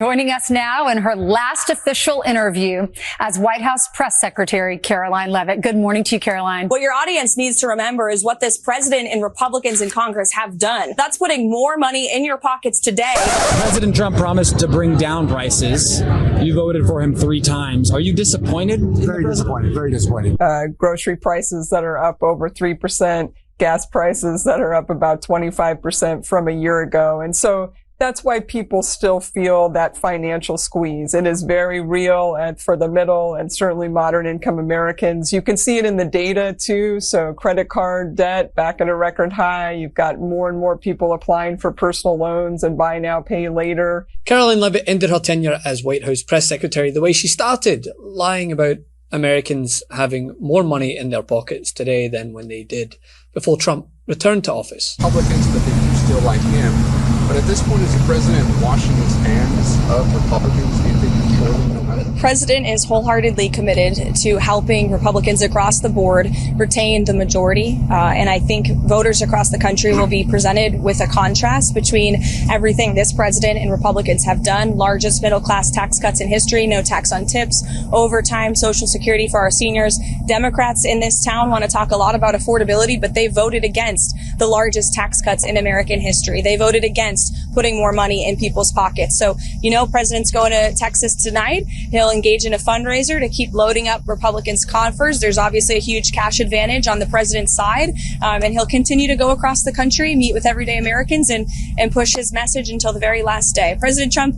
Joining us now in her last official interview as White House Press Secretary Karoline Leavitt. Good morning to you, Karoline. What your audience needs to remember is what this president and Republicans in Congress have done. That's putting more money in your pockets today. President Trump promised to bring down prices. You voted for him 3 times. Are you disappointed? Very disappointed. Very disappointed. Grocery prices that are up over 3%, gas prices that are up about 25% from a year ago. And so that's why people still feel that financial squeeze. It is very real and for the middle and certainly modern income Americans. You can see it in the data too. So credit card debt back at a record high. You've got more and more people applying for personal loans and buy now, pay later. Karoline Leavitt ended her tenure as White House Press Secretary the way she started, lying about Americans having more money in their pockets today than when they did before Trump returned to office. Republicans, but they do still like him. But at this point, is the president washing his hands of Republicans? Do you think he surely know how? The president is wholeheartedly committed to helping Republicans across the board retain the majority. And I think voters across the country will be presented with a contrast between everything this president and Republicans have done. Largest middle class tax cuts in history, no tax on tips, overtime, Social Security for our seniors. Democrats in this town want to talk a lot about affordability, but they voted against the largest tax cuts in American history. They voted against putting more money in people's pockets. So, president's going to Texas tonight. He'll engage in a fundraiser to keep loading up Republicans' coffers. There's obviously a huge cash advantage on the president's side. And he'll continue to go across the country, meet with everyday Americans and push his message until the very last day. President Trump,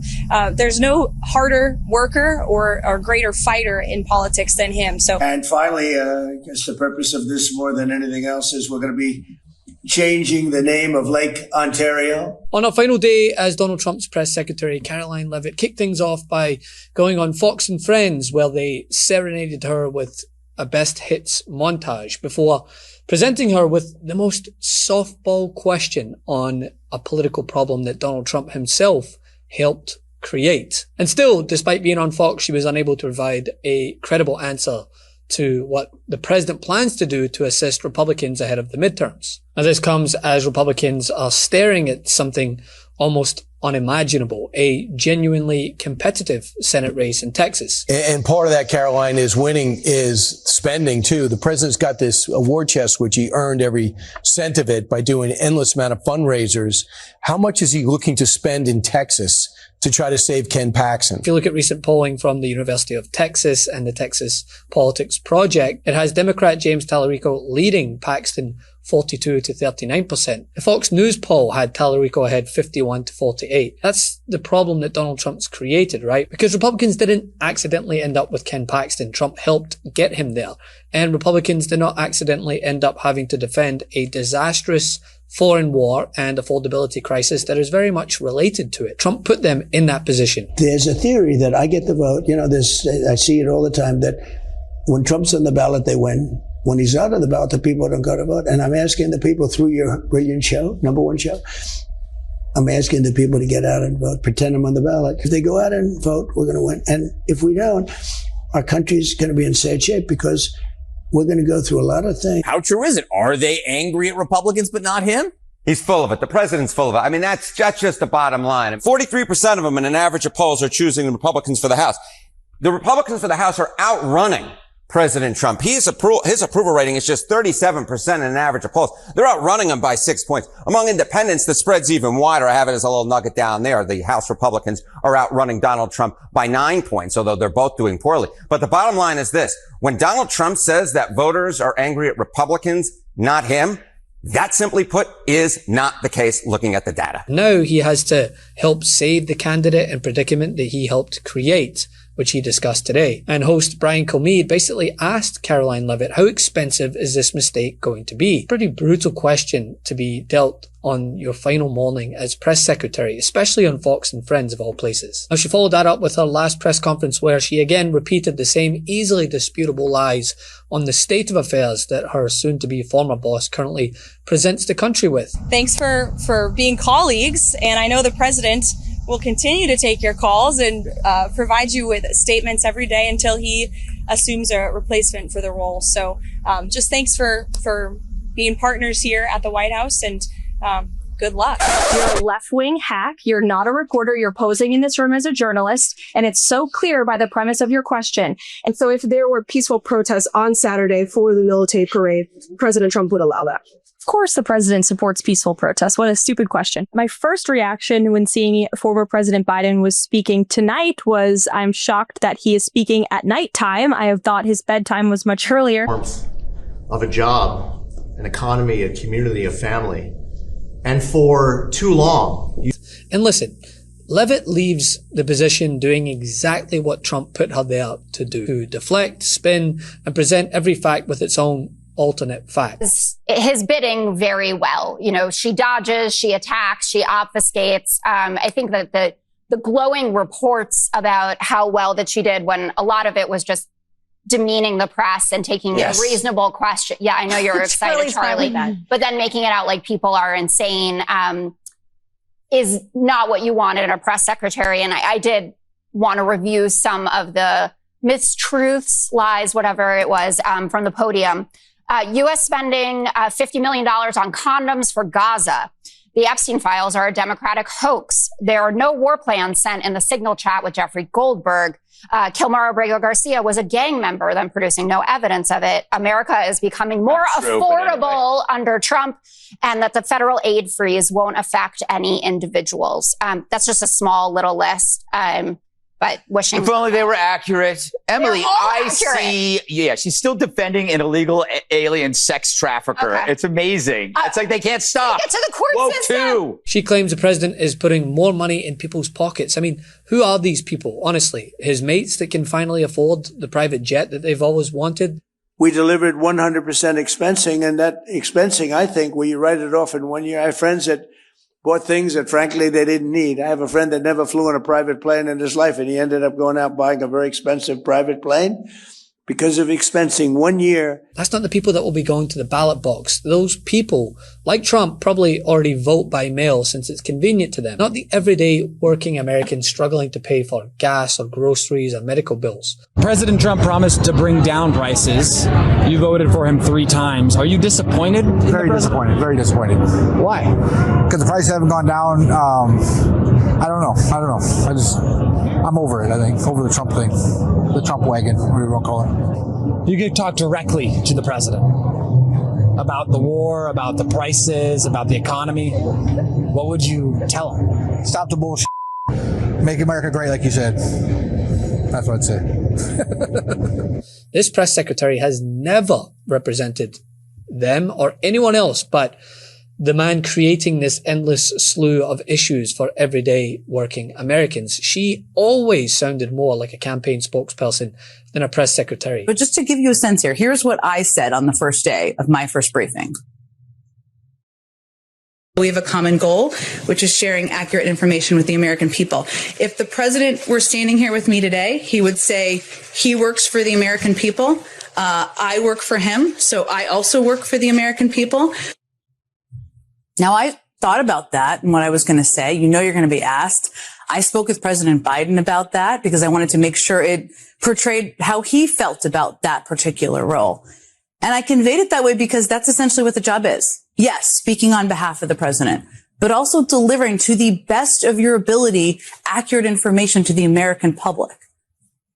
there's no harder worker or greater fighter in politics than him. And finally, I guess the purpose of this more than anything else is we're going to be changing the name of Lake Ontario. On her final day as Donald Trump's press secretary, Karoline Leavitt kicked things off by going on Fox and Friends, where they serenaded her with a best hits montage before presenting her with the most softball question on a political problem that Donald Trump himself helped create. And still, despite being on Fox, she was unable to provide a credible answer to what the president plans to do to assist Republicans ahead of the midterms. Now, this comes as Republicans are staring at something almost unimaginable, a genuinely competitive Senate race in Texas. And part of that, Karoline, is spending too. The president's got this award chest, which he earned every cent of it by doing an endless amount of fundraisers. How much is he looking to spend in Texas to try to save Ken Paxton? If you look at recent polling from the University of Texas and the Texas Politics Project, it has Democrat James Tallarico leading Paxton 42 to 39%. The Fox News poll had Tallarico ahead 51 to 48. That's the problem that Donald Trump's created, right? Because Republicans didn't accidentally end up with Ken Paxton. Trump helped get him there. And Republicans did not accidentally end up having to defend a disastrous foreign war and affordability crisis that is very much related to it. Trump put them in that position. There's a theory that I get the vote. I see it all the time, that when Trump's on the ballot, they win. When he's out of the ballot, the people don't go to vote. And I'm asking the people through your brilliant show, #1 show, I'm asking the people to get out and vote, pretend I'm on the ballot. If they go out and vote, we're going to win. And if we don't, our country's going to be in sad shape because we're going to go through a lot of things. How true is it? Are they angry at Republicans, but not him? He's full of it. The president's full of it. I mean, that's just the bottom line. 43% of them in an average of polls are choosing the Republicans for the House. The Republicans for the House are outrunning President Trump. His approval rating is just 37% in an average of polls. They're outrunning him by 6 points. Among independents, the spread's even wider. I have it as a little nugget down there. The House Republicans are outrunning Donald Trump by 9 points, although they're both doing poorly. But the bottom line is this. When Donald Trump says that voters are angry at Republicans, not him, that, simply put, is not the case looking at the data. Now he has to help save the candidate and predicament that he helped create, which he discussed today. And host Brian Kilmeade basically asked Karoline Leavitt, how expensive is this mistake going to be? Pretty brutal question to be dealt on your final morning as press secretary, especially on Fox and Friends of all places. Now, she followed that up with her last press conference where she again repeated the same easily disputable lies on the state of affairs that her soon-to-be former boss currently presents the country with. Thanks for being colleagues. And I know the president will continue to take your calls and provide you with statements every day until he assumes a replacement for the role. So just thanks for being partners here at the White House, and Good luck. You're a left-wing hack. You're not a reporter. You're posing in this room as a journalist. And it's so clear by the premise of your question. And so if there were peaceful protests on Saturday for the military parade, President Trump would allow that? Of course, the president supports peaceful protests. What a stupid question. My first reaction when seeing former President Biden was speaking tonight was, I'm shocked that he is speaking at nighttime. I have thought his bedtime was much earlier. Of a job, an economy, a community, a family. And for too long. And listen, Levitt leaves the position doing exactly what Trump put her there to do. To deflect, spin, and present every fact with its own alternate facts. His bidding very well. You know, she dodges, she attacks, she obfuscates. I think that the glowing reports about how well that she did, when a lot of it was just demeaning the press and taking a reasonable question. Yeah, I know you're excited, Charlie, but then making it out like people are insane is not what you want in a press secretary. And I did want to review some of the mistruths, lies, whatever it was, from the podium. U.S. spending $50 million on condoms for Gaza. The Epstein files are a Democratic hoax. There are no war plans sent in the Signal chat with Jeffrey Goldberg. Kilmar Abrego Garcia was a gang member, then producing no evidence of it. America is becoming more affordable under Trump, and that the federal aid freeze won't affect any individuals. That's just a small little list. But wishing. If only they were accurate. Emily, see, she's still defending an illegal alien sex trafficker. Okay. It's amazing. It's like they can't stop. Get to the court system. Too. She claims the president is putting more money in people's pockets. I mean, who are these people, honestly? His mates that can finally afford the private jet that they've always wanted? We delivered 100% expensing, and that expensing, I think, where you write it off in 1 year. I have friends that bought things that, frankly, they didn't need. I have a friend that never flew in a private plane in his life, and he ended up going out buying a very expensive private plane because of expensing 1 year. That's not the people that will be going to the ballot box. Those people, like Trump, probably already vote by mail since it's convenient to them. Not the everyday working American struggling to pay for gas or groceries or medical bills. President Trump promised to bring down prices. You voted for him 3 times. Are you disappointed? Very disappointed. Very disappointed. Why? Because the prices haven't gone down. I don't know. I'm over it, I think. Over the Trump thing. The Trump wagon, whatever you want to call it. You could talk directly to the president about the war, about the prices, about the economy. What would you tell him? Stop the bullshit. Make America great, like you said. That's what I'd say. This press secretary has never represented them or anyone else but the man creating this endless slew of issues for everyday working Americans. She always sounded more like a campaign spokesperson than a press secretary. But just to give you a sense here, here's what I said on the first day of my first briefing. We have a common goal, which is sharing accurate information with the American people. If the president were standing here with me today, he would say he works for the American people. I work for him, so I also work for the American people. Now, I thought about that and what I was going to say. You know you're going to be asked. I spoke with President Biden about that because I wanted to make sure it portrayed how he felt about that particular role. And I conveyed it that way because that's essentially what the job is. Yes, speaking on behalf of the president, but also delivering to the best of your ability accurate information to the American public.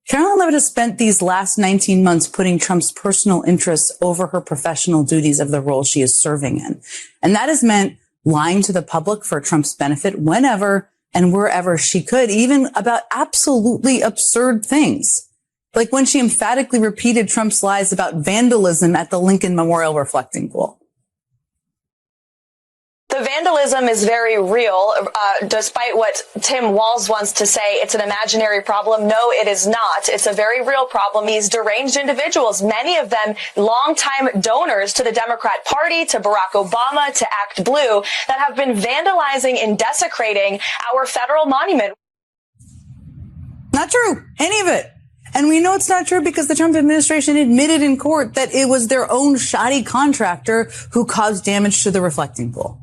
Karoline Levitt has spent these last 19 months putting Trump's personal interests over her professional duties of the role she is serving in. And that has meant lying to the public for Trump's benefit whenever and wherever she could, even about absolutely absurd things. Like when she emphatically repeated Trump's lies about vandalism at the Lincoln Memorial reflecting pool. The vandalism is very real, despite what Tim Walz wants to say. It's an imaginary problem. No, it is not. It's a very real problem. These deranged individuals, many of them longtime donors to the Democrat Party, to Barack Obama, to Act Blue, that have been vandalizing and desecrating our federal monument. Not true. Any of it. And we know it's not true because the Trump administration admitted in court that it was their own shoddy contractor who caused damage to the reflecting pool.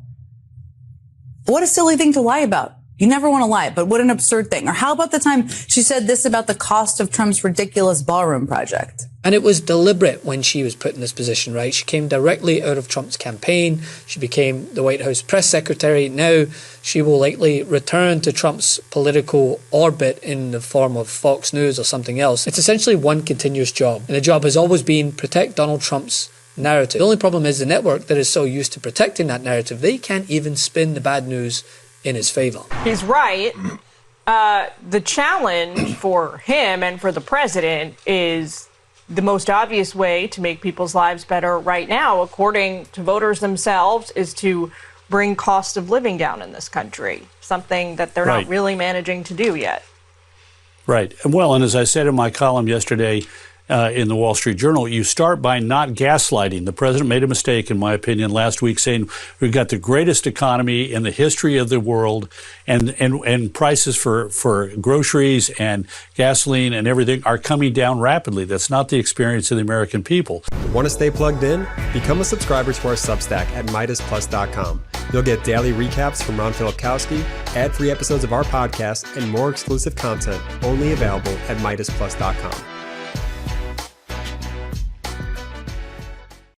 What a silly thing to lie about. You never want to lie, but what an absurd thing. Or how about the time she said this about the cost of Trump's ridiculous ballroom project? And it was deliberate when she was put in this position, right? She came directly out of Trump's campaign. She became the White House press secretary. Now she will likely return to Trump's political orbit in the form of Fox News or something else. It's essentially one continuous job. And the job has always been protect Donald Trump's narrative. The only problem is the network that is so used to protecting that narrative, they can't even spin the bad news in his favor. He's right. The challenge for him and for the president is the most obvious way to make people's lives better right now, according to voters themselves, is to bring cost of living down in this country, something that they're not really managing to do yet. Right. Well, and as I said in my column yesterday in the Wall Street Journal, you start by not gaslighting. The president made a mistake, in my opinion, last week saying we've got the greatest economy in the history of the world, and prices for groceries and gasoline and everything are coming down rapidly. That's not the experience of the American people. Want to stay plugged in? Become a subscriber to our Substack at MeidasPlus.com. You'll get daily recaps from Ron Filipkowski, ad-free episodes of our podcast, and more exclusive content only available at MeidasPlus.com.